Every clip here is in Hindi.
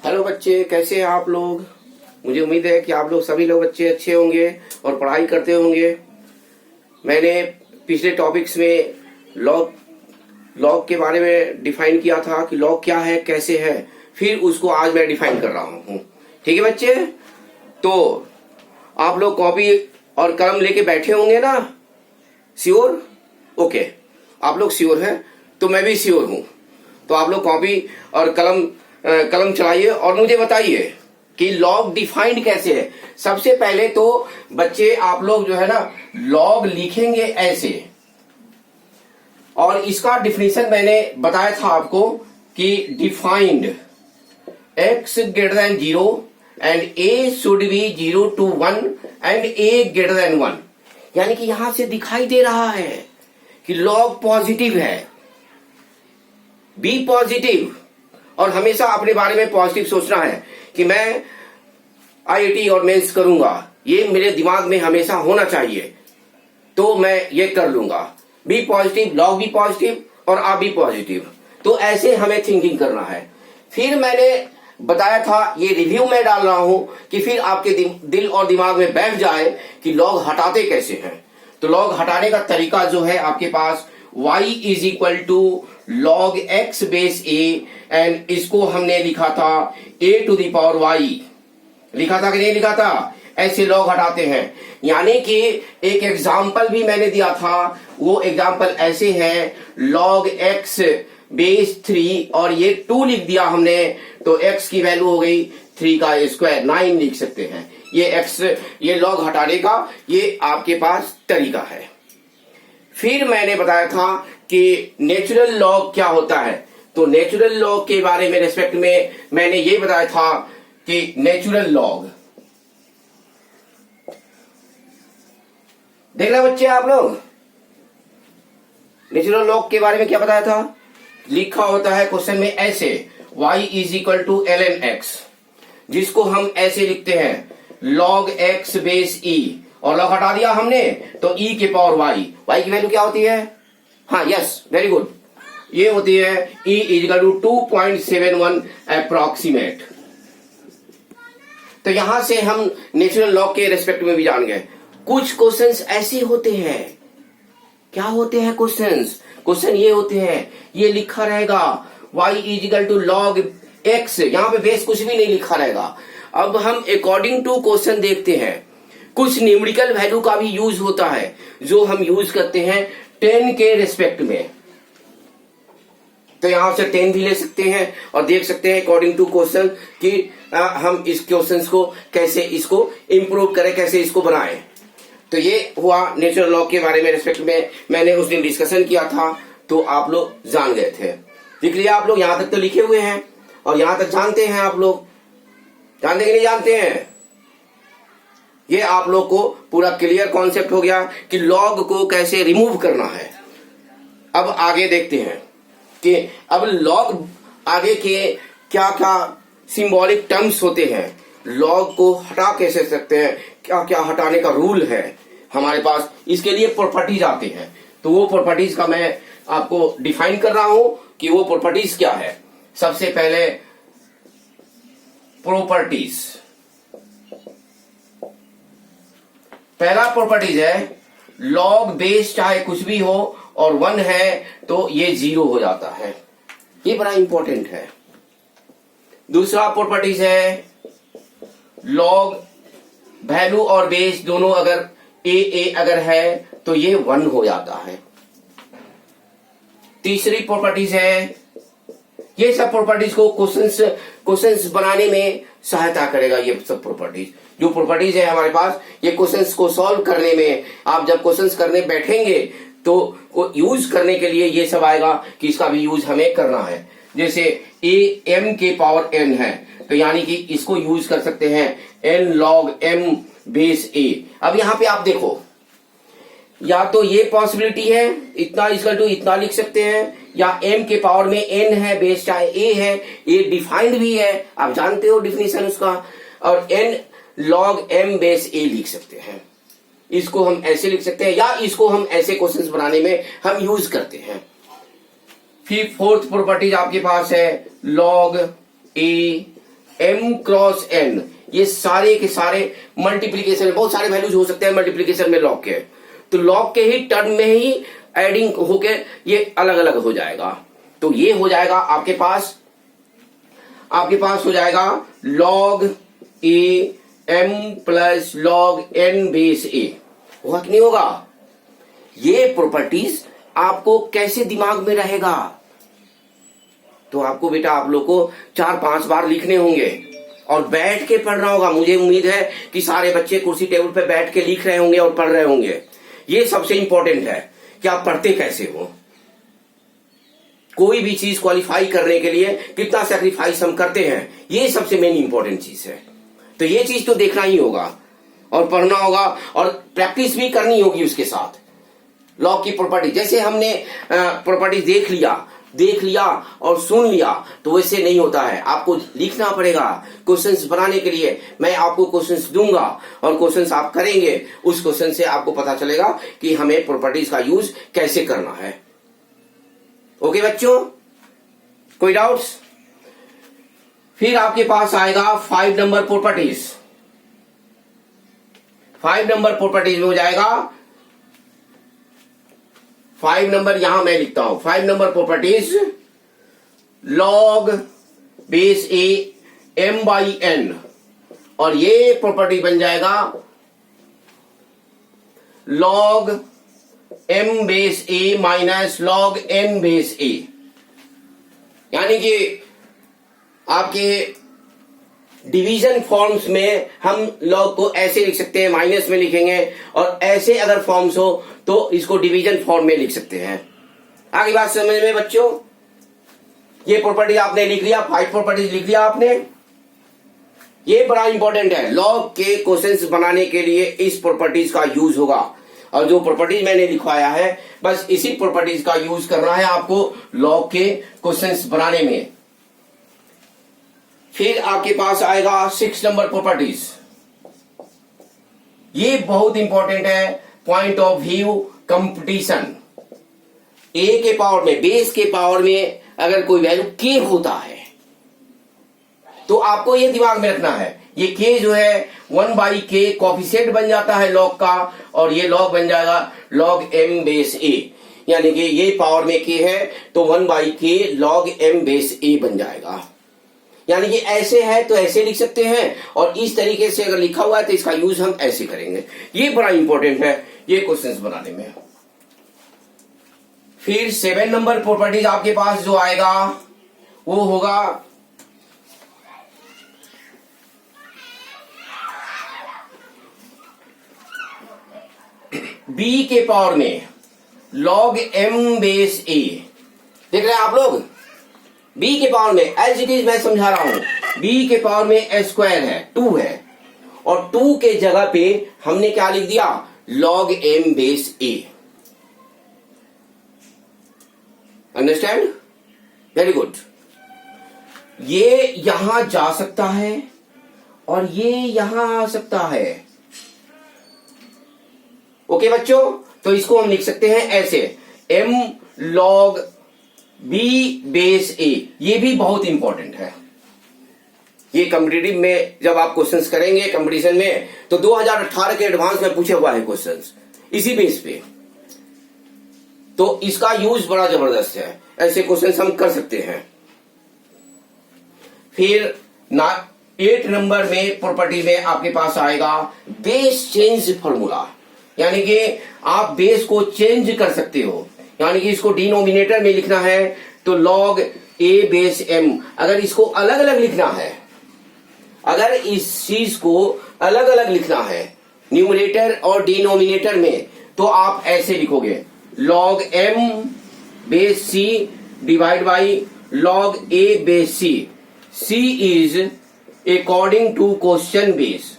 हेलो बच्चे, कैसे हैं आप लोग। मुझे उम्मीद है कि आप लोग सभी लोग बच्चे अच्छे होंगे और पढ़ाई करते होंगे। मैंने पिछले टॉपिक्स में लॉग के बारे में डिफाइन किया था कि लॉग क्या है, कैसे है, फिर उसको आज मैं डिफाइन कर रहा हूँ। ठीक है बच्चे, तो आप लोग कॉपी और कलम लेके बैठे होंगे ना। श्योर? ओके, आप लोग श्योर हैं तो मैं भी श्योर हूँ। तो आप लोग कॉपी और कलम चलाइए और मुझे बताइए कि लॉग डिफाइंड कैसे है। सबसे पहले तो बच्चे आप लोग जो है ना लॉग लिखेंगे ऐसे, और इसका डिफिनीशन मैंने बताया था आपको कि defined x greater than 0 and a should be 0 to 1 and a greater than 1। यानी कि यहां से दिखाई दे रहा है कि लॉग पॉजिटिव है, बी पॉजिटिव, और हमेशा अपने बारे में पॉजिटिव सोचना है कि मैं आईआईटी और मेंस करूंगा, ये मेरे दिमाग में हमेशा होना चाहिए, तो मैं ये कर लूंगा। बी पॉजिटिव, लॉग भी पॉजिटिव और आप भी पॉजिटिव, तो ऐसे हमें थिंकिंग करना है। फिर मैंने बताया था, ये रिव्यू में डाल रहा हूं कि फिर आपके दिल और दिमाग में बैठ जाए कि लॉग हटाते कैसे हैं। तो लॉग हटाने का तरीका जो है आपके पास y is equal to log x base a, and इसको हमने लिखा था a to the power y। लिखा था कि नहीं लिखा था? ऐसे लॉग हटाते हैं। यानी कि एक एग्जाम्पल भी मैंने दिया था, वो एग्जाम्पल ऐसे है लॉग x बेस 3 और ये 2 लिख दिया हमने, तो x की वैल्यू हो गई 3 का स्क्वायर, 9 लिख सकते हैं। ये लॉग हटाने का ये आपके पास तरीका है। फिर मैंने बताया था कि नेचुरल लॉग क्या होता है। तो नेचुरल लॉग के बारे में रेस्पेक्ट में मैंने ये बताया था कि नेचुरल लॉग, देख रहे बच्चे आप लोग, नेचुरल लॉग के बारे में क्या बताया था? लिखा होता है क्वेश्चन में ऐसे y is equal to ln x, जिसको हम ऐसे लिखते हैं log x बेस e, और लॉग हटा दिया हमने तो e के पावर y की वैल्यू क्या होती है? हाँ, यस, वेरी गुड, ये होती है e इजिकल टू 2.71 अप्रोक्सीमेट। तो यहां से हम नेचुरल लॉग के रेस्पेक्ट में भी जान गए। कुछ क्वेश्चंस ऐसे होते हैं, क्या होते हैं क्वेश्चन ये होते हैं, ये लिखा रहेगा y is equal to log x, यहां पे बेस कुछ भी नहीं लिखा रहेगा। अब हम अकॉर्डिंग टू क्वेश्चन देखते हैं। कुछ न्यूमेरिकल वैल्यू का भी यूज होता है जो हम यूज करते हैं 10 के रिस्पेक्ट में, तो यहां से 10 भी ले सकते हैं और देख सकते हैं अकॉर्डिंग टू क्वेश्चन कि हम इस क्वेश्चन को कैसे इसको इंप्रूव करें, कैसे इसको बनाएं। तो ये हुआ नेचुरल लॉ के बारे में रिस्पेक्ट में मैंने उस दिन डिस्कशन किया था, तो आप लोग जान गए थे। देख लिया आप लोग, यहां तक तो लिखे हुए हैं और यहां तक जानते हैं। आप लोग जानते कि नहीं जानते हैं? ये आप लोग को पूरा क्लियर कॉन्सेप्ट हो गया कि लॉग को कैसे रिमूव करना है। अब आगे देखते हैं कि अब लॉग आगे के क्या क्या सिंबॉलिक टर्म्स होते हैं, लॉग को हटा कैसे सकते हैं, क्या क्या हटाने का रूल है हमारे पास, इसके लिए प्रॉपर्टीज आते हैं। तो वो प्रॉपर्टीज का मैं आपको डिफाइन कर रहा हूं कि वो प्रॉपर्टीज क्या है। सबसे पहले प्रॉपर्टीज, पहला प्रॉपर्टीज है लॉग बेस चाहे कुछ भी हो और 1 है तो ये 0 हो जाता है, ये बड़ा इंपॉर्टेंट है। दूसरा प्रॉपर्टीज है लॉग वैल्यू और बेस दोनों अगर ए अगर है तो ये 1 हो जाता है। तीसरी प्रॉपर्टीज है, ये सब प्रॉपर्टीज को क्वेश्चंस बनाने में सहायता करेगा। ये सब प्रॉपर्टीज जो प्रॉपर्टीज है हमारे पास, ये क्वेश्चंस को सॉल्व करने में, आप जब क्वेश्चंस करने बैठेंगे तो यूज करने के लिए ये सब आएगा कि इसका भी यूज हमें करना है। जैसे a m के पावर n है, तो यानी कि इसको यूज कर सकते हैं n log m base a। अब यहां पे आप देखो, या तो ये पॉसिबिलिटी है इतना इक्वल टू इतना लिख सकते हैं, या m के पावर में n है, बेस चाहे a है, ये डिफाइंड भी है, आप जानते हो डिफिनीशन उसका, और n log m base a लिख सकते हैं। इसको हम ऐसे लिख सकते हैं, या इसको हम ऐसे क्वेश्चंस बनाने में हम यूज करते हैं। फिर फोर्थ प्रॉपर्टीज आपके पास है log a m cross n, ये सारे के सारे मल्टीप्लीकेशन, बहुत सारे वैल्यूज हो सकते हैं मल्टीप्लीकेशन में लॉग के, तो लॉग के ही टर्म में ही एडिंग होके ये अलग अलग हो जाएगा। तो ये हो जाएगा आपके पास हो जाएगा log a m plus log n base a, होगा कि नहीं होगा? ये प्रॉपर्टीज आपको कैसे दिमाग में रहेगा? तो आपको बेटा आप लोग को 4-5 बार लिखने होंगे और बैठ के पढ़ना होगा। मुझे उम्मीद है कि सारे बच्चे कुर्सी टेबल पे बैठ के लिख रहे होंगे और पढ़ रहे होंगे। ये सबसे इंपॉर्टेंट है कि आप पढ़ते कैसे हो। कोई भी चीज क्वालिफाई करने के लिए कितना सैक्रिफाइस हम करते हैं, ये सबसे मेन इंपॉर्टेंट चीज है। तो ये चीज तो देखना ही होगा और पढ़ना होगा और प्रैक्टिस भी करनी होगी उसके साथ। लॉग की प्रॉपर्टी, जैसे हमने प्रॉपर्टी देख लिया और सुन लिया, तो वैसे नहीं होता है, आपको लिखना पड़ेगा। क्वेश्चंस बनाने के लिए मैं आपको क्वेश्चंस दूंगा और क्वेश्चंस आप करेंगे, उस क्वेश्चन से आपको पता चलेगा कि हमें प्रॉपर्टीज का यूज कैसे करना है। ओके बच्चों, कोई डाउट्स? फिर आपके पास आएगा 5 नंबर प्रॉपर्टीज। 5 नंबर प्रॉपर्टीज में हो जाएगा 5 नंबर, यहां मैं लिखता हूं 5 number properties log base a m by n, और ये प्रॉपर्टी बन जाएगा log m base a minus log n base a। यानी कि आपके डिवीजन फॉर्म्स में हम log को ऐसे लिख सकते हैं, माइनस में लिखेंगे, और ऐसे अगर फॉर्म्स हो तो इसको डिवीजन फॉर्म में लिख सकते हैं। आगे बात समझ में बच्चों? ये प्रॉपर्टी आपने लिख लिया, 5 प्रॉपर्टीज लिख लिया आपने। ये बड़ा इंपॉर्टेंट है, लॉग के क्वेश्चंस बनाने के लिए इस प्रॉपर्टीज का यूज होगा। और जो प्रॉपर्टीज मैंने लिखवाया है, बस इसी प्रॉपर्टीज का यूज करना है आपको लॉग के क्वेश्चंस बनाने में। फिर आपके पास आएगा 6 नंबर प्रॉपर्टीज। ये बहुत इंपॉर्टेंट है, पॉइंट ऑफ व्यू कंपटीशन। ए के पावर में, बेस के पावर में अगर कोई वैल्यू के होता है तो आपको ये दिमाग में रखना है, ये के जो है 1/k कोफिशिएंट बन जाता है लॉग का, और ये लॉग बन जाएगा log m बेस a। यानी कि ये पावर में k है तो 1/k log m base a बन जाएगा। यानी कि ऐसे है तो ऐसे लिख सकते हैं, और इस तरीके से अगर लिखा हुआ है तो इसका यूज हम ऐसे करेंगे। ये बड़ा इंपॉर्टेंट है ये क्वेश्चंस बनाने में। फिर 7 नंबर प्रॉपर्टीज आपके पास जो आएगा वो होगा b के पावर में log m बेस a। देख रहे हैं आप लोग, b के पावर में एज इट इज मैं समझा रहा हूं, b के पावर में a स्क्वायर है, 2 है, और 2 के जगह पे हमने क्या लिख दिया, log m base a। Understand? Very good. ये यहां जा सकता है और ये यहां आ सकता है। ओके बच्चों, तो इसको हम लिख सकते हैं ऐसे, m log b base a। ये भी बहुत इंपॉर्टेंट है। ये कॉम्पिटिटिव में जब आप क्वेश्चंस करेंगे कंपटीशन में, तो 2018 के एडवांस में पूछे हुआ है क्वेश्चंस इसी बेस पे, तो इसका यूज बड़ा जबरदस्त है, ऐसे क्वेश्चंस हम कर सकते हैं। फिर 8 नंबर में प्रॉपर्टी में आपके पास आएगा बेस चेंज फॉर्मूला। यानी कि आप बेस को चेंज कर सकते हो, यानी कि इसको डिनोमिनेटर में लिखना है तो log a बेस m। अगर इसको अलग अलग लिखना है, अगर इस चीज को अलग अलग लिखना है न्यूमरेटर और डिनोमिनेटर में, तो आप ऐसे लिखोगे log m base c divide by log a base c। c is according to question base,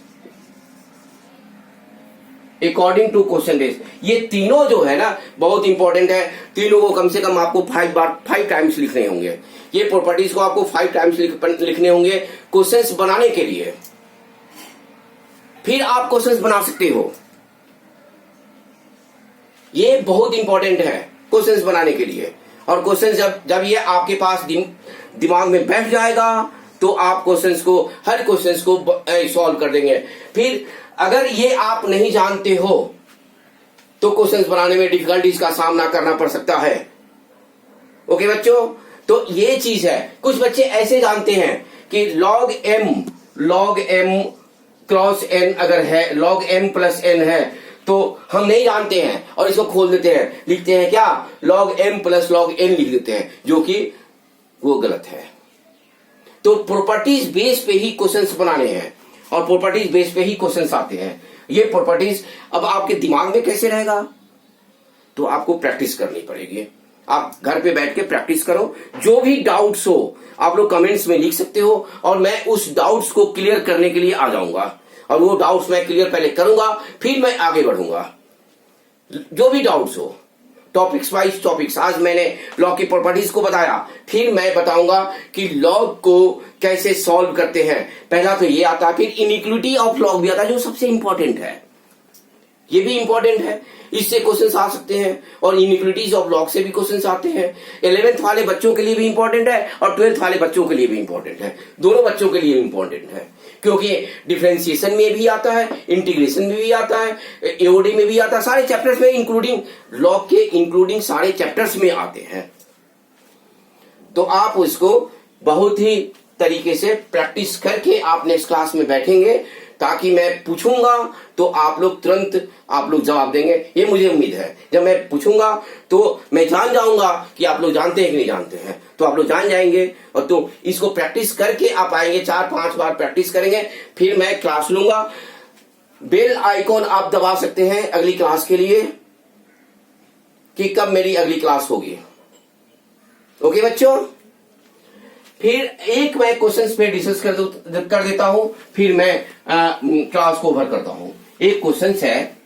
according to question base. ये तीनों जो है ना बहुत इंपॉर्टेंट है, तीनों को कम से कम आपको 5 टाइम्स लिखने होंगे। ये प्रॉपर्टीज को आपको 5 टाइम्स लिखने होंगे क्वेश्चंस बनाने के लिए, फिर आप क्वेश्चंस बना सकते हो। ये बहुत इंपॉर्टेंट है क्वेश्चंस बनाने के लिए। और क्वेश्चन जब ये आपके पास दिमाग में बैठ जाएगा तो आप क्वेश्चंस को, हर क्वेश्चंस को सॉल्व कर देंगे। फिर अगर ये आप नहीं जानते हो तो क्वेश्चंस बनाने में डिफिकल्टीज का सामना करना पड़ सकता है। ओके बच्चों, तो ये चीज है। कुछ बच्चे ऐसे जानते हैं कि log m क्रॉस n अगर है, log m प्लस n है, तो हम नहीं जानते हैं और इसको खोल देते हैं, लिखते हैं क्या, log m plus log n लिख देते हैं, जो कि वो गलत है। तो प्रॉपर्टीज बेस पे ही क्वेश्चंस बनाने हैं और प्रॉपर्टीज बेस पे ही क्वेश्चंस आते हैं। ये प्रॉपर्टीज अब आपके दिमाग में कैसे रहेगा, तो आपको प्रैक्टिस करनी पड़ेगी। आप घर पे बैठ के प्रैक्टिस करो। जो भी डाउट्स हो आप लोग कमेंट्स में लिख सकते हो और मैं उस डाउट्स को क्लियर करने के लिए आ जाऊंगा और वो डाउट्स मैं क्लियर पहले करूंगा, फिर मैं आगे बढ़ूंगा। जो भी डाउट्स हो, टॉपिक्स वाइज टॉपिक्स। आज मैंने लॉग की प्रॉपर्टीज को बताया, फिर मैं बताऊंगा कि लॉग को कैसे सॉल्व करते हैं। पहला तो ये आता है, फिर इनइक्वालिटी ऑफ लॉग भी आता है, जो सबसे इंपॉर्टेंट है। ये भी इंपॉर्टेंट है, इससे क्वेश्चंस आ सकते हैं और इनइक्वालिटीज ऑफ लॉग से भी क्वेश्चंस आते हैं। 11th वाले बच्चों के लिए भी इंपॉर्टेंट है और 12th वाले बच्चों के लिए भी इंपॉर्टेंट है। दोनों बच्चों के लिए इंपॉर्टेंट है, क्योंकि डिफरेंशिएशन में भी आता है, इंटीग्रेशन में भी आता है, एओडी में भी आता है, सारे चैप्टर्स में, इंक्लूडिंग लॉग के इंक्लूडिंग सारे चैप्टर्स में आते हैं। तो आप उसको बहुत ही तरीके से प्रैक्टिस करके आप नेक्स्ट क्लास में बैठेंगे, ताकि मैं पूछूंगा तो आप लोग तुरंत आप लोग जवाब देंगे। ये मुझे उम्मीद है, जब मैं पूछूंगा तो मैं जान जाऊंगा कि आप लोग जानते हैं कि नहीं जानते हैं, तो आप लोग जान जाएंगे। और तो इसको प्रैक्टिस करके आप आएंगे, 4-5 बार प्रैक्टिस करेंगे, फिर मैं क्लास लूंगा। बेल आइकॉन आप दबा सकते हैं अगली क्लास के लिए कि कब मेरी अगली क्लास होगी। ओके बच्चों, फिर एक मैं क्वेश्चंस पे डिस्कस कर देता हूं, फिर मैं क्लास को ओवर करता हूं। एक क्वेश्चंस है,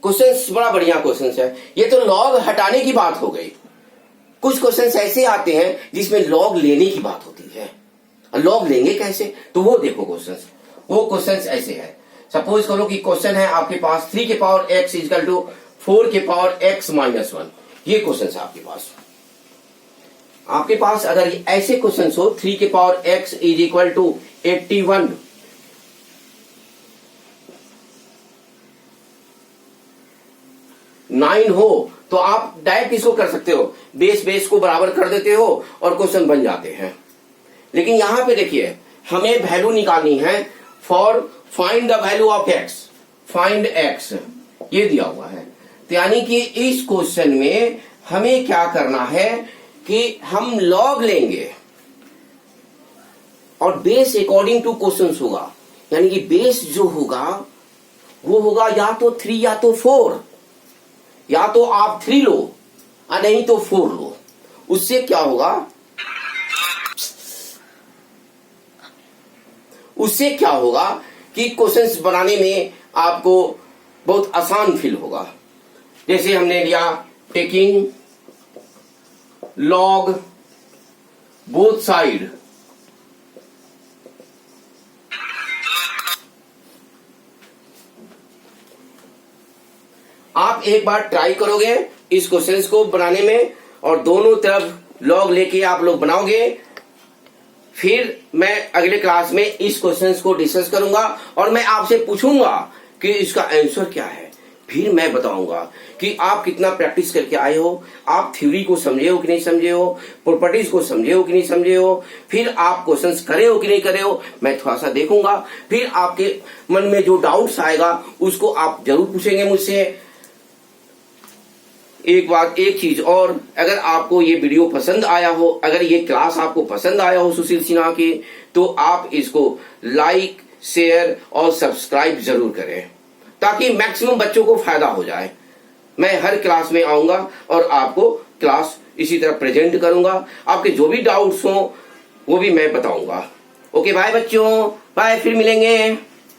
क्वेश्चंस बड़ा बढ़िया क्वेश्चंस है। ये तो लॉग हटाने की बात हो गई। कुछ क्वेश्चंस ऐसे आते हैं जिसमें लॉग लेने की बात होती है। लॉग लेंगे कैसे, तो वो देखो क्वेश्चंस। वो क्वेश्चंस ऐसे है, सपोज करो कि क्वेश्चन है आपके पास 3 के पावर x इक्वल टू 4 के पावर x माइनस 1। ये क्वेश्चन है आपके पास अगर ऐसे क्वेश्चन हो, 3 के power x is equal to 81, nine हो, तो आप डायरेक्ट इसको कर सकते हो, बेस को बराबर कर देते हो और क्वेश्चन बन जाते हैं। लेकिन यहां पे देखिए, हमें वैल्यू निकालनी है for find the value of x, find x, ये दिया हुआ है। तो यानी कि इस क्वेश्चन में हमें क्या करना है कि हम लॉग लेंगे और बेस अकॉर्डिंग टू क्वेश्चन होगा। यानी कि बेस जो होगा वो होगा या तो 3 या तो 4, या तो आप 3 लो और नहीं तो 4 लो। उससे क्या होगा, उससे क्या होगा कि क्वेश्चंस बनाने में आपको बहुत आसान फील होगा। जैसे हमने लिया टेकिंग लॉग बोथ साइड, आप एक बार ट्राई करोगे इस क्वेश्चंस को बनाने में और दोनों तरफ लॉग लेके आप लोग बनाओगे, फिर मैं अगले क्लास में इस क्वेश्चंस को डिस्कस करूंगा और मैं आपसे पूछूंगा कि इसका आंसर क्या है। फिर मैं बताऊंगा कि आप कितना प्रैक्टिस करके आए हो, आप थ्योरी को समझे हो कि नहीं समझे हो, प्रॉपर्टीज को समझे हो कि नहीं समझे हो, फिर आप क्वेश्चंस करे हो कि नहीं करे हो, मैं थोड़ा सा देखूंगा। फिर आपके मन में जो डाउट्स आएगा उसको आप जरूर पूछेंगे मुझसे। एक चीज और, अगर आपको ये वीडियो पसंद आया हो, अगर ये क्लास आपको पसंद आया हो सुशील सिन्हा की, तो आप इसको लाइक, शेयर और सब्सक्राइब जरूर करें, ताकि मैक्सिमम बच्चों को फायदा हो जाए। मैं हर क्लास में आऊंगा और आपको क्लास इसी तरह प्रेजेंट करूंगा। आपके जो भी डाउट्स हो वो भी मैं बताऊंगा। ओके बाय बच्चों, बाय, फिर मिलेंगे।